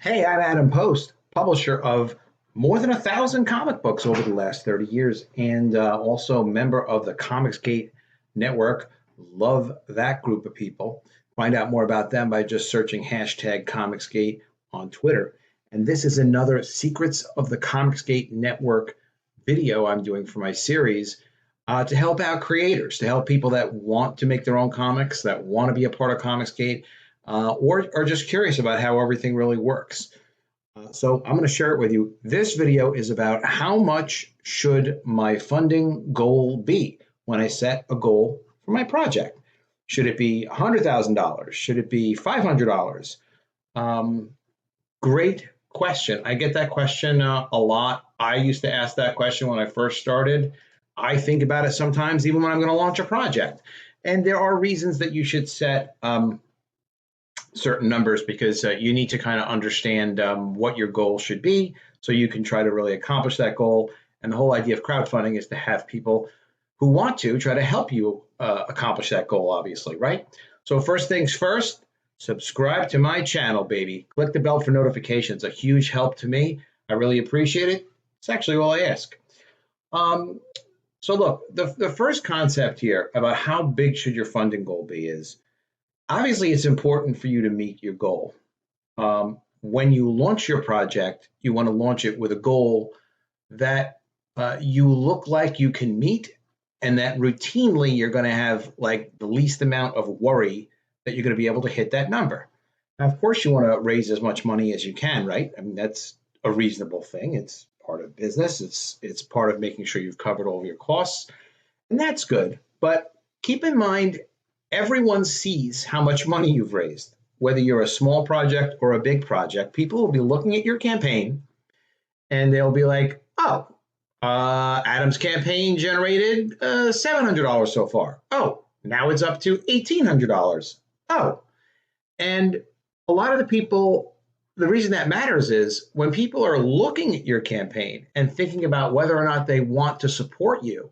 Hey, I'm Adam Post, publisher of more than 1,000 comic books over the last 30 years, and also member of the ComicsGate network. Love that group of people. Find out more about them by just searching hashtag ComicsGate on Twitter. And this is another Secrets of the ComicsGate network video I'm doing for my series to help out creators, to help people that want to make their own comics, that want to be a part of ComicsGate, or are just curious about how everything really works. So I'm going to share it with you. This video is about how much should my funding goal be when I set a goal for my project. Should it be $100,000? Should it be $500? Um, Great question. I get that question a lot. I used to ask that question when I first started. I think about it sometimes, even when I'm going to launch a project. And there are reasons that you should set certain numbers because you need to kind of understand what your goal should be so you can try to really accomplish that goal. And the whole idea of crowdfunding is to have people who want to try to help you accomplish that goal, obviously, right? So first things first, subscribe to my channel, baby. Click the bell for notifications. A huge help to me. I really appreciate it. It's actually all I ask. Um, so look, the first concept here about how big should your funding goal be is obviously it's important for you to meet your goal. When you launch your project, you want to launch it with a goal that you look like you can meet and that routinely you're going to have like the least amount of worry that you're going to be able to hit that number. Now, of course, you want to raise as much money as you can, right? I mean, that's a reasonable thing. It's part of business. It's part of making sure you've covered all of your costs, and that's good. But keep in mind, everyone sees how much money you've raised. Whether you're a small project or a big project, people will be looking at your campaign and they'll be like, oh, Adam's campaign generated $700 so far. Oh, now it's up to $1,800. Oh, and a lot of the people, the reason that matters is when people are looking at your campaign and thinking about whether or not they want to support you,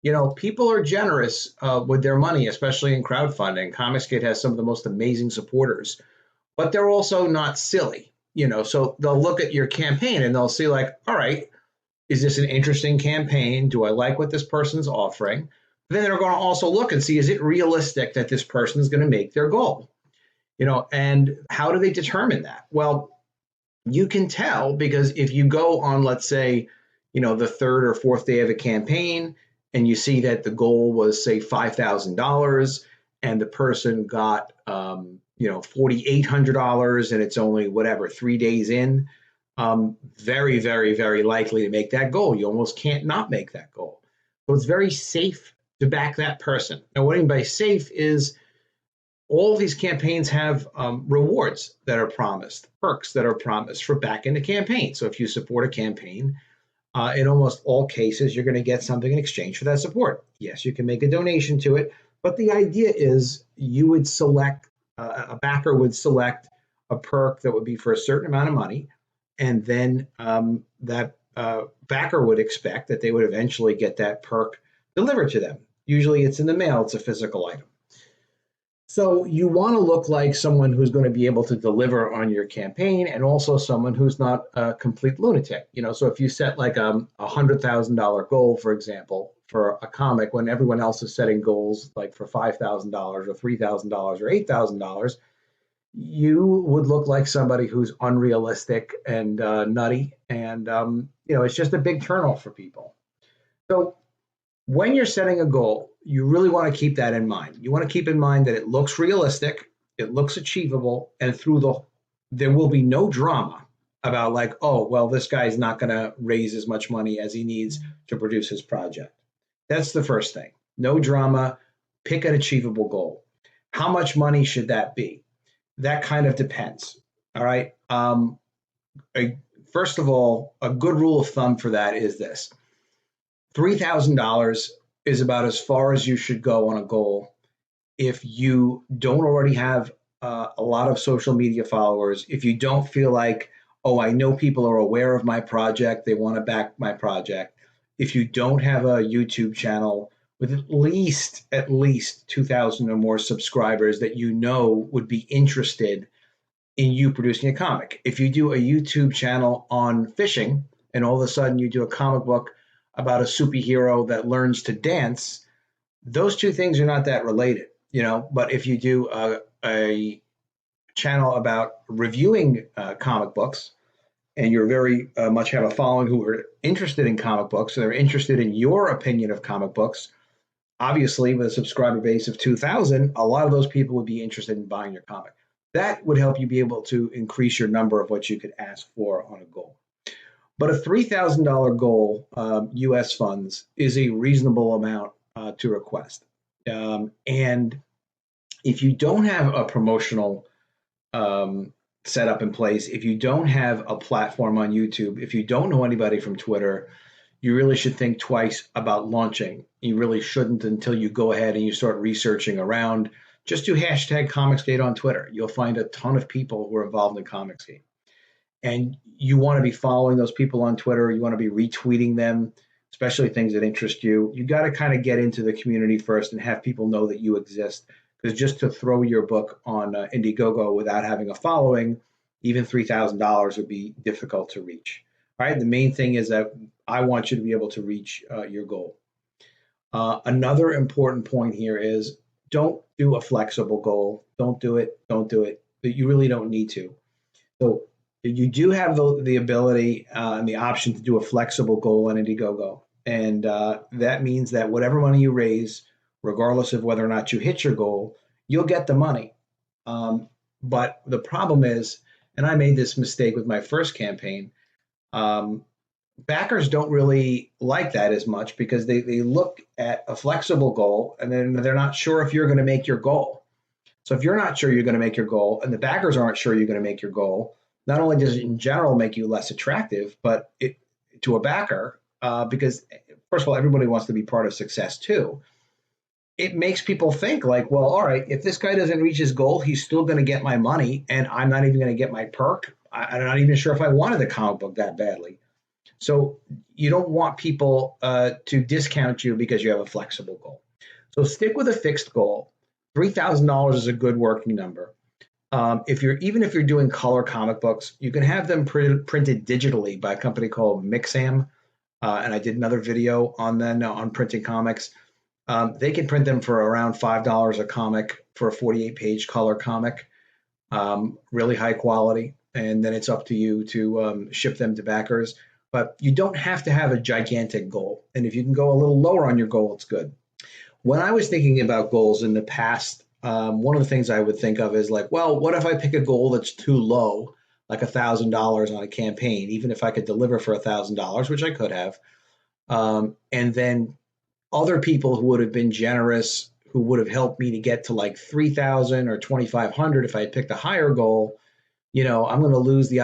you know, people are generous with their money, especially in crowdfunding. ComicsGate has some of the most amazing supporters, but they're also not silly, you know. So they'll look at your campaign and they'll see, like, all right, is this an interesting campaign? Do I like what this person's offering? Then they're going to also look and see, is it realistic that this person is going to make their goal? You know, and how do they determine that? Well, you can tell because if you go on, let's say, you know, the third or fourth day of a campaign and you see that the goal was, say, $5,000 and the person got, $4,800 and it's only whatever, 3 days in, very, very, very likely to make that goal. You almost can't not make that goal. So it's very safe to back that person. Now, what I mean by safe is all these campaigns have rewards that are promised, perks that are promised for backing the campaign. So if you support a campaign, in almost all cases, you're going to get something in exchange for that support. Yes, you can make a donation to it, but the idea is you would select, a backer would select a perk that would be for a certain amount of money, and then that backer would expect that they would eventually get that perk delivered to them. Usually it's in the mail, it's a physical item. So you want to look like someone who's going to be able to deliver on your campaign and also someone who's not a complete lunatic. You know, so if you set like a $100,000 goal, for example, for a comic when everyone else is setting goals like for $5,000 or $3,000 or $8,000, you would look like somebody who's unrealistic and nutty. And, it's just a big turnoff for people. So when you're setting a goal, you really want to keep that in mind. You want to keep in mind that it looks realistic, it looks achievable, and there will be no drama about like, oh, well, this guy's not going to raise as much money as he needs to produce his project. That's the first thing. No drama. Pick an achievable goal. How much money should that be? That kind of depends. All right. First of all, a good rule of thumb for that is this. $3,000 is about as far as you should go on a goal if you don't already have a lot of social media followers, if you don't feel like, oh, I know people are aware of my project, they want to back my project, if you don't have a YouTube channel with at least 2,000 or more subscribers that you know would be interested in you producing a comic. If you do a YouTube channel on fishing and all of a sudden you do a comic book about a superhero that learns to dance, those two things are not that related, But if you do a channel about reviewing comic books, and you're very much have a following who are interested in comic books, so they're interested in your opinion of comic books, obviously with a subscriber base of 2,000, a lot of those people would be interested in buying your comic. That would help you be able to increase your number of what you could ask for on a goal. But a $3,000 goal, US funds, is a reasonable amount to request. And if you don't have a promotional set up in place, if you don't have a platform on YouTube, if you don't know anybody from Twitter, you really should think twice about launching. You really shouldn't until you go ahead and you start researching around. Just do hashtag ComicsGate on Twitter. You'll find a ton of people who are involved in ComicsGate. And you want to be following those people on Twitter. You want to be retweeting them, especially things that interest you. You got to kind of get into the community first and have people know that you exist. Because just to throw your book on Indiegogo without having a following, even $3,000 would be difficult to reach. All right. The main thing is that I want you to be able to reach your goal. Another important point here is don't do a flexible goal. Don't do it. Don't do it. But you really don't need to. So you do have the ability and the option to do a flexible goal on Indiegogo. And that means that whatever money you raise, regardless of whether or not you hit your goal, you'll get the money. But the problem is, and I made this mistake with my first campaign, backers don't really like that as much because they look at a flexible goal and then they're not sure if you're going to make your goal. So if you're not sure you're going to make your goal and the backers aren't sure you're going to make your goal, not only does it in general make you less attractive, but to a backer, because first of all, everybody wants to be part of success too. It makes people think like, well, all right, if this guy doesn't reach his goal, he's still going to get my money and I'm not even going to get my perk. I'm not even sure if I wanted the comic book that badly. So you don't want people to discount you because you have a flexible goal. So stick with a fixed goal. $3,000 is a good working number. If you're doing color comic books, you can have them printed digitally by a company called Mixam. And I did another video on them on printing comics. They can print them for around $5 a comic for a 48-page color comic, really high quality. And then it's up to you to ship them to backers. But you don't have to have a gigantic goal. And if you can go a little lower on your goal, it's good. When I was thinking about goals in the past, one of the things I would think of is like, well, what if I pick a goal that's too low, like $1,000 on a campaign, even if I could deliver for $1,000, which I could have, and then other people who would have been generous, who would have helped me to get to like 3,000 or 2,500 if I had picked a higher goal, I'm going to lose the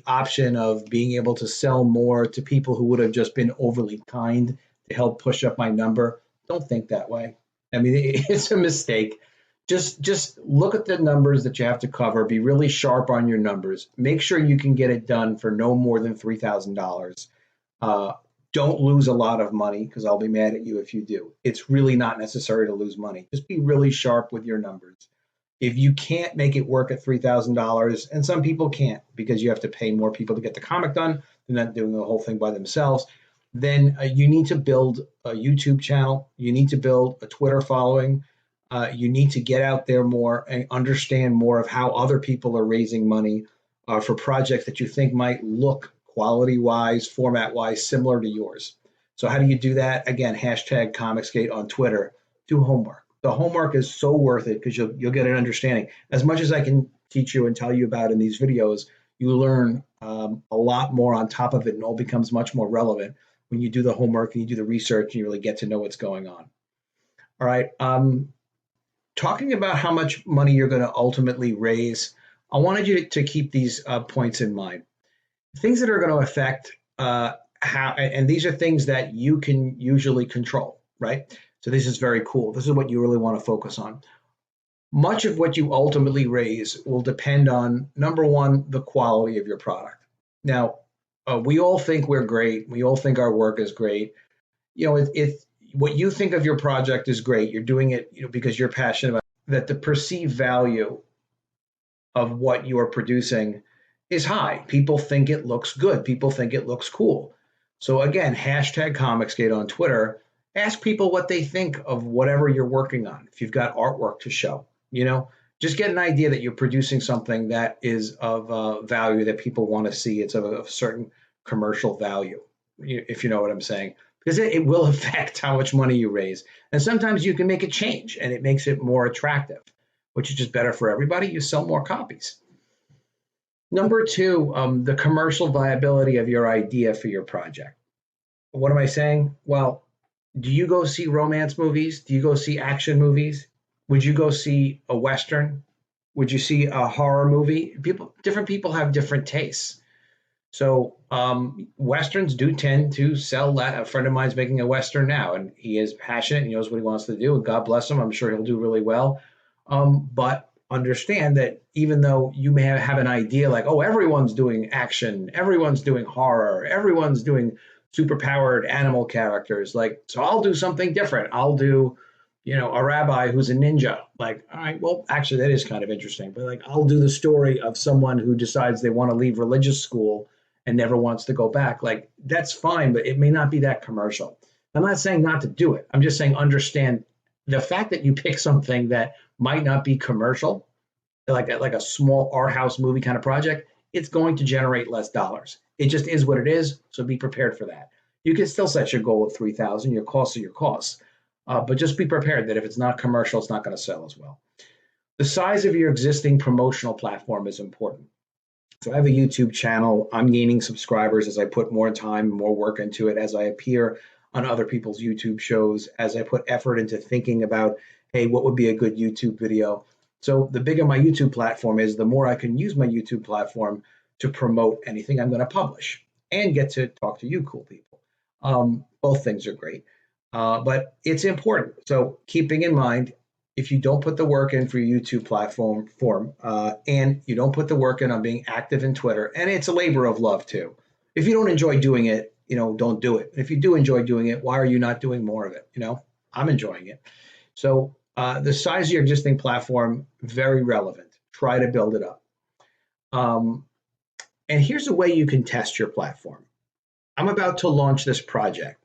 option of being able to sell more to people who would have just been overly kind to help push up my number. Don't think that way. I mean, it's a mistake. Just look at the numbers that you have to cover. Be really sharp on your numbers. Make sure you can get it done for no more than $3,000. Don't lose a lot of money because I'll be mad at you if you do. It's really not necessary to lose money. Just be really sharp with your numbers. If you can't make it work at $3,000, and some people can't because you have to pay more people to get the comic done, they're not doing the whole thing by themselves, then you need to build a YouTube channel. You need to build a Twitter following. You need to get out there more and understand more of how other people are raising money for projects that you think might look quality-wise, format-wise, similar to yours. So how do you do that? Again, hashtag ComicsGate on Twitter. Do homework. The homework is so worth it because you'll get an understanding. As much as I can teach you and tell you about in these videos, you learn a lot more on top of it, and all becomes much more relevant when you do the homework and you do the research and you really get to know what's going on. All right. Talking about how much money you're going to ultimately raise, I wanted you to keep these points in mind. Things that are going to affect and these are things that you can usually control, right? So this is very cool. This is what you really want to focus on. Much of what you ultimately raise will depend on, number one, the quality of your product. Now, we all think we're great. We all think our work is great. If what you think of your project is great, you're doing it because you're passionate about it, that the perceived value of what you are producing is high. People think it looks good. People think it looks cool. So again, hashtag ComicsGate on Twitter. Ask people what they think of whatever you're working on. If you've got artwork to show, just get an idea that you're producing something that is of value that people want to see. It's of a certain commercial value, if you know what I'm saying, because it will affect how much money you raise. And sometimes you can make a change and it makes it more attractive, which is just better for everybody. You sell more copies. Number two, the commercial viability of your idea for your project. What am I saying? Well, do you go see romance movies? Do you go see action movies? Would you go see a Western? Would you see a horror movie? Different people have different tastes. So Westerns do tend to sell. A friend of mine's making a Western now, and he is passionate and he knows what he wants to do. And God bless him. I'm sure he'll do really well. But understand that even though you may have an idea like, oh, everyone's doing action, everyone's doing horror, everyone's doing superpowered animal characters, so I'll do something different. I'll do, a rabbi who's a ninja. All right, well, actually that is kind of interesting, but I'll do the story of someone who decides they want to leave religious school and never wants to go back. That's fine, but it may not be that commercial. I'm not saying not to do it. I'm just saying understand the fact that you pick something that might not be commercial, like a small art house movie kind of project, it's going to generate less dollars. It just is what it is, so be prepared for that. You can still set your goal of $3,000. Your costs are your costs, but just be prepared that if it's not commercial, it's not going to sell as well. The size of your existing promotional platform is important. So I have a YouTube channel. I'm gaining subscribers as I put more time, more work into it, as I appear on other people's YouTube shows, as I put effort into thinking about, hey, what would be a good YouTube video? So the bigger my YouTube platform is, the more I can use my YouTube platform to promote anything I'm going to publish and get to talk to you cool people. Both things are great, but it's important. So keeping in mind, if you don't put the work in for your YouTube platform, and you don't put the work in on being active in Twitter, and it's a labor of love too. If you don't enjoy doing it, don't do it. If you do enjoy doing it, why are you not doing more of it? I'm enjoying it. So the size of your existing platform, very relevant. Try to build it up. And here's a way you can test your platform. I'm about to launch this project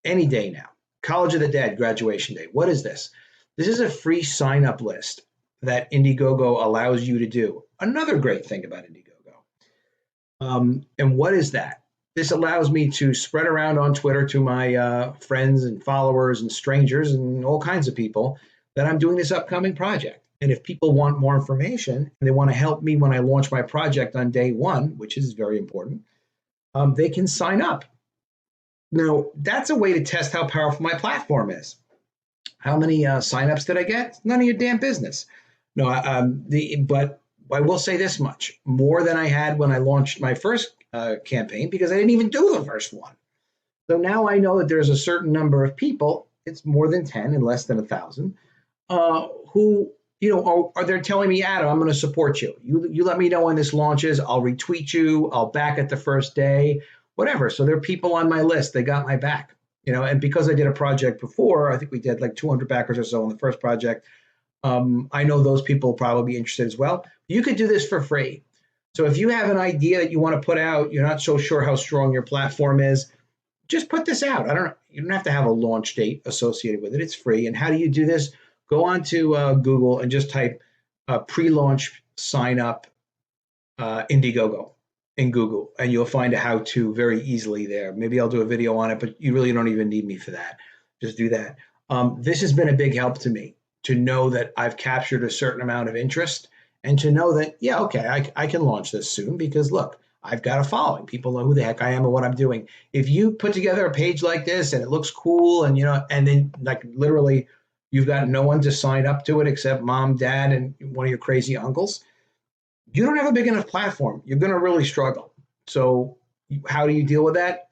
any day now. College of the Dead, graduation day. What is this? This is a free sign-up list that Indiegogo allows you to do. Another great thing about Indiegogo. And what is that? This allows me to spread around on Twitter to my friends and followers and strangers and all kinds of people that I'm doing this upcoming project. And if people want more information and they want to help me when I launch my project on day one, which is very important, they can sign up. Now, that's a way to test how powerful my platform is. How many signups did I get? None of your damn business. No, but I will say this much: more than I had when I launched my first campaign, because I didn't even do the first one. So now I know that there's a certain number of people, it's more than 10 and less than 1,000, who, are they're telling me, Adam, I'm going to support you. You let me know when this launches. I'll retweet you. I'll back it the first day, whatever. So there are people on my list. They got my back, and because I did a project before, I think we did 200 backers or so on the first project. I know those people will probably be interested as well. You could do this for free. So if you have an idea that you want to put out, you're not so sure how strong your platform is, just put this out. You don't have to have a launch date associated with it. It's free. And how do you do this? Go on to Google and just type pre-launch sign up Indiegogo in Google, and you'll find a how-to very easily there. Maybe I'll do a video on it, but you really don't even need me for that. Just do that. This has been a big help to me to know that I've captured a certain amount of interest, and to know that, yeah, okay, I can launch this soon because, look, I've got a following. People know who the heck I am and what I'm doing. If you put together a page like this and it looks cool and, and then literally you've got no one to sign up to it except mom, dad, and one of your crazy uncles, you don't have a big enough platform. You're going to really struggle. So how do you deal with that?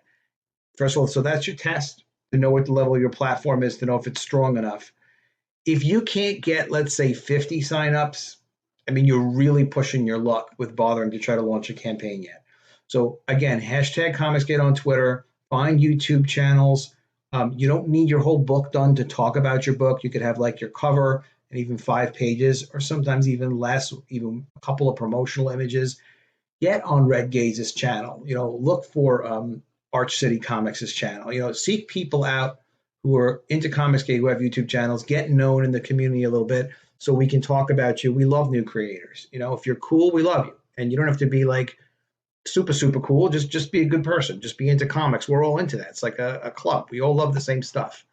First of all, so that's your test to know what the level of your platform is, to know if it's strong enough. If you can't get, let's say, 50 signups, you're really pushing your luck with bothering to try to launch a campaign yet. So again, hashtag ComicsGate on Twitter, find YouTube channels. You don't need your whole book done to talk about your book. You could have your cover and even 5 pages, or sometimes even less, even a couple of promotional images, get on Red Gaze's channel. Look for Arch City Comics' channel. Seek people out who are into ComicsGate, who have YouTube channels, get known in the community a little bit so we can talk about you. We love new creators. If you're cool, we love you. And you don't have to be like super, super cool. Just be a good person. Just be into comics. We're all into that. It's like a club. We all love the same stuff.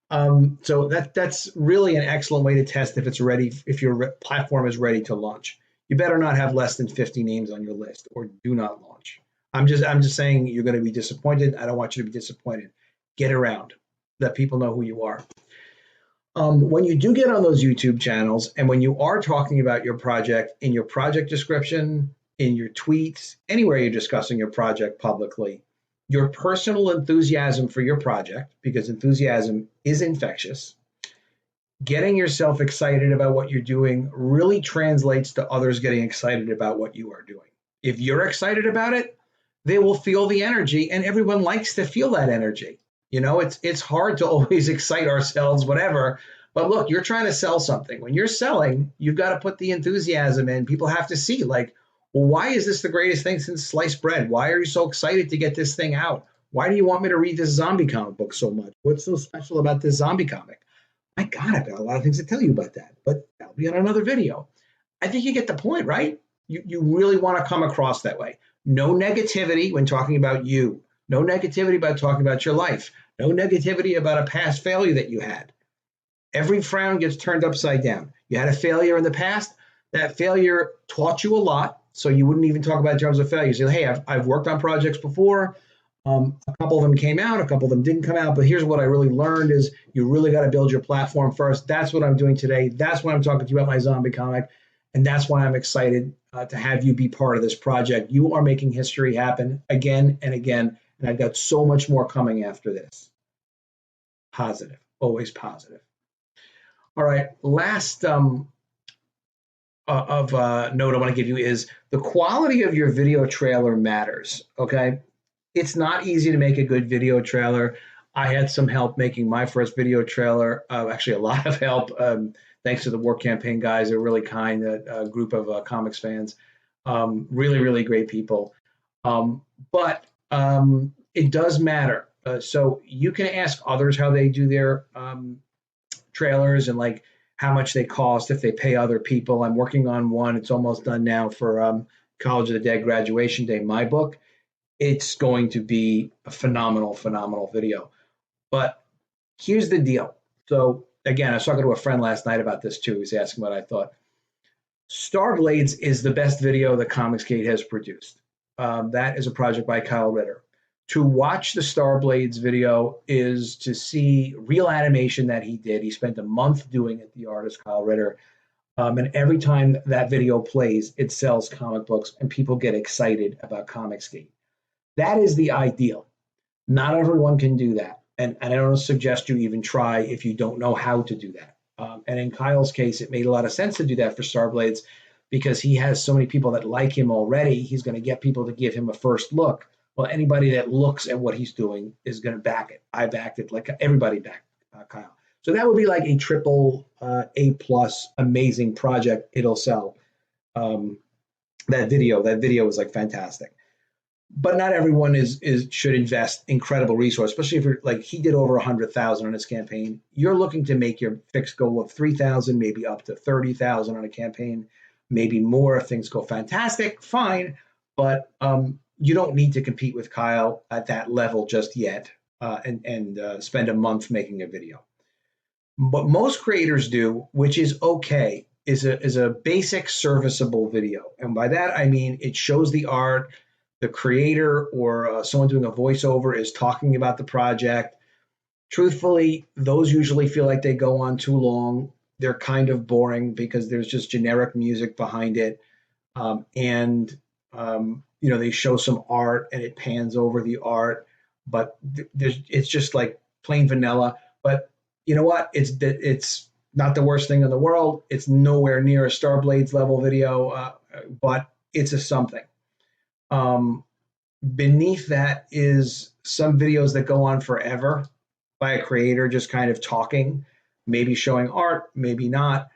So that's really an excellent way to test if it's ready, if your platform is ready to launch. You better not have less than 50 names on your list, or do not launch. I'm just saying you're going to be disappointed. I don't want you to be disappointed. Get around. Let people know who you are. When you do get on those YouTube channels, and when you are talking about your project in your project description, in your tweets, anywhere you're discussing your project publicly, your personal enthusiasm for your project, because enthusiasm is infectious, getting yourself excited about what you're doing really translates to others getting excited about what you are doing. If you're excited about it, they will feel the energy, and everyone likes to feel that energy. It's hard to always excite ourselves, whatever. But look, you're trying to sell something. When you're selling, you've got to put the enthusiasm in. People have to see, like, well, why is this the greatest thing since sliced bread? Why are you so excited to get this thing out? Why do you want me to read this zombie comic book so much? What's so special about this zombie comic? My God, I've got a lot of things to tell you about that, but that'll be on another video. I think you get the point, right? You really want to come across that way. No negativity when talking about you. No negativity about talking about your life. No negativity about a past failure that you had. Every frown gets turned upside down. You had a failure in the past. That failure taught you a lot, so you wouldn't even talk about it in terms of failure. You say, hey, I've worked on projects before. A couple of them came out, a couple of them didn't come out, but here's what I really learned is you really got to build your platform first. That's what I'm doing today. That's why I'm talking to you about my zombie comic, and that's why I'm excited to have you be part of this project. You are making history happen again and again, and I've got so much more coming after this. Positive, always positive. All right, last note I want to give you is the quality of your video trailer matters, okay? It's not easy to make a good video trailer. I had some help making my first video trailer, actually a lot of help, thanks to the War Campaign guys. They're really kind, a group of comics fans, really, really great people. But it does matter. So you can ask others how they do their trailers and like how much they cost if they pay other people. I'm working on one. It's almost done now for College of the Dead graduation day, my book. It's going to be a phenomenal, phenomenal video. But here's the deal. So again, I was talking to a friend last night about this too. He was asking what I thought. STARBLADES is the best video that ComicsGate has produced. That is a project by Kyle Ritter. To watch the STARBLADES video is to see real animation that he did. He spent a month doing it, the artist Kyle Ritter. And every time that video plays, it sells comic books and people get excited about ComicsGate. That is the ideal. Not everyone can do that. And I don't suggest you even try if you don't know how to do that. And in Kyle's case, it made a lot of sense to do that for STARBLADES because he has so many people that like him already. He's going to get people to give him a first look. Well, anybody that looks at what he's doing is going to back it. I backed it like everybody backed Kyle. So that would be like a triple A+ amazing project. It'll sell. That video is like fantastic. But not everyone should invest incredible resource, especially if you're like he did over 100,000 on his campaign. You're looking to make your fixed goal of 3,000, maybe up to 30,000 on a campaign, maybe more if things go fantastic. Fine, but you don't need to compete with Kyle at that level just yet, and spend a month making a video. What most creators do, which is okay, is a basic serviceable video, and by that I mean it shows the art. The creator or someone doing a voiceover is talking about the project. Truthfully, those usually feel like they go on too long. They're kind of boring because there's just generic music behind it. They show some art and it pans over the art, but it's just like plain vanilla. But you know what? It's not the worst thing in the world. It's nowhere near a STARBLADES level video, but it's a something. Beneath that is some videos that go on forever by a creator just kind of talking, maybe showing art, maybe not.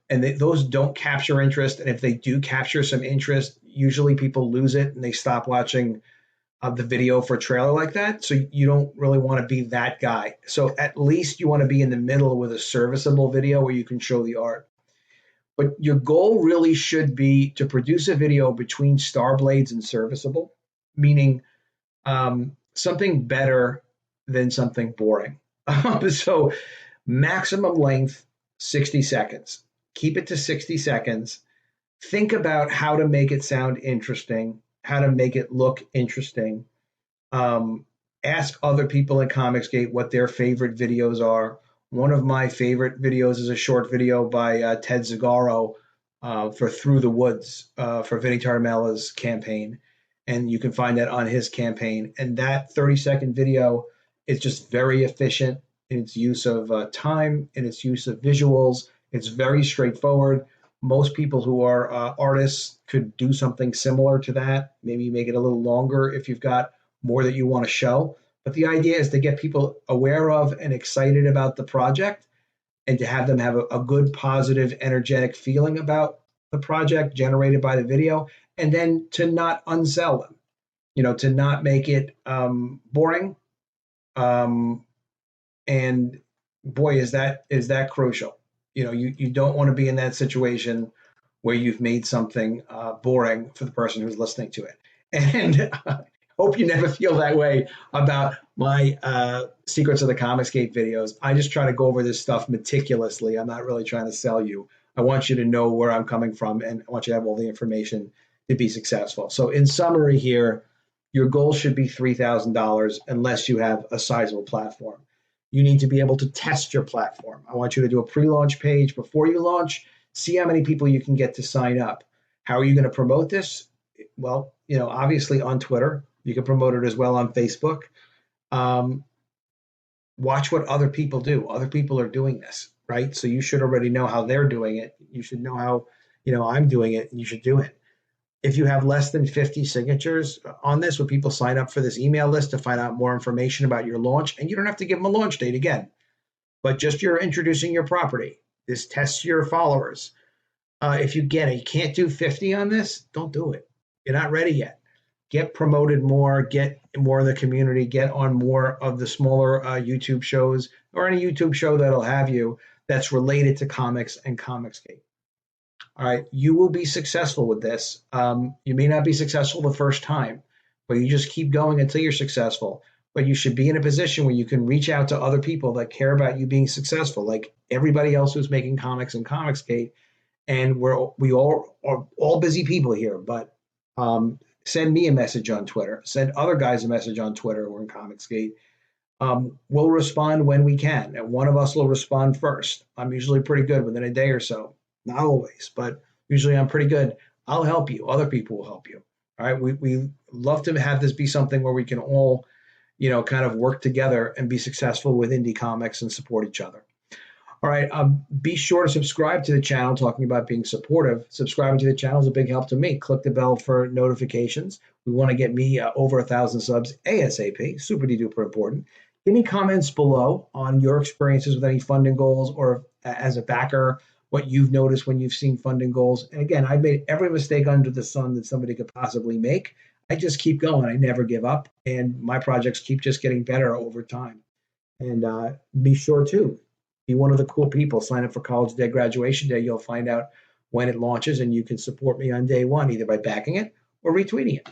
those don't capture interest. And if they do capture some interest, usually people lose it and they stop watching the video for a trailer like that. So you don't really want to be that guy. So at least you want to be in the middle with a serviceable video where you can show the art. But your goal really should be to produce a video between STARBLADES and serviceable, meaning something better than something boring. So maximum length, 60 seconds. Keep it to 60 seconds. Think about how to make it sound interesting, how to make it look interesting. Ask other people in ComicsGate what their favorite videos are. One of my favorite videos is a short video by Ted Zagaro for Through the Woods for Vinnie Tarmella's campaign. And you can find that on his campaign. And that 30-second video is just very efficient in its use of time, in its use of visuals. It's very straightforward. Most people who are artists could do something similar to that, maybe make it a little longer if you've got more that you want to show. But the idea is to get people aware of and excited about the project and to have them have a good, positive, energetic feeling about the project generated by the video, and then to not unsell them, to not make it boring. And boy, is that crucial. You don't want to be in that situation where you've made something boring for the person who's listening to it. And hope you never feel that way about my Secrets of the ComicsGate videos. I just try to go over this stuff meticulously. I'm not really trying to sell you. I want you to know where I'm coming from, and I want you to have all the information to be successful. So in summary here, your goal should be $3,000 unless you have a sizable platform. You need to be able to test your platform. I want you to do a pre-launch page before you launch. See how many people you can get to sign up. How are you going to promote this? Well, obviously on Twitter. You can promote it as well on Facebook. Watch what other people do. Other people are doing this, right? So you should already know how they're doing it. You should know how, I'm doing it, and you should do it. If you have less than 50 signatures on this, when people sign up for this email list to find out more information about your launch, and you don't have to give them a launch date again, but just you're introducing your property. This tests your followers. If you can't do 50 on this, don't do it. You're not ready yet. Get promoted more, get more in the community, get on more of the smaller YouTube shows or any YouTube show that'll have you that's related to comics and ComicsGate. All right, you will be successful with this. You may not be successful the first time, but you just keep going until you're successful. But you should be in a position where you can reach out to other people that care about you being successful, like everybody else who's making comics in ComicsGate. And we all are all busy people here, but send me a message on Twitter. Send other guys a message on Twitter or in ComicsGate. We'll respond when we can, and one of us will respond first. I'm usually pretty good within a day or so. Not always, but usually I'm pretty good. I'll help you. Other people will help you. All right. We love to have this be something where we can all, kind of work together and be successful with indie comics and support each other. All right. Be sure to subscribe to the channel. Talking about being supportive, subscribing to the channel is a big help to me. Click the bell for notifications. We want to get me over 1,000 subs ASAP. Super duper important. Any comments below on your experiences with any funding goals, or as a backer, what you've noticed when you've seen funding goals. And again, I've made every mistake under the sun that somebody could possibly make. I just keep going. I never give up. And my projects keep just getting better over time. And be sure to be one of the cool people. Sign up for College Day, Graduation Day. You'll find out when it launches, and you can support me on day one, either by backing it or retweeting it.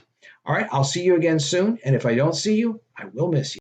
All right, I'll see you again soon. And if I don't see you, I will miss you.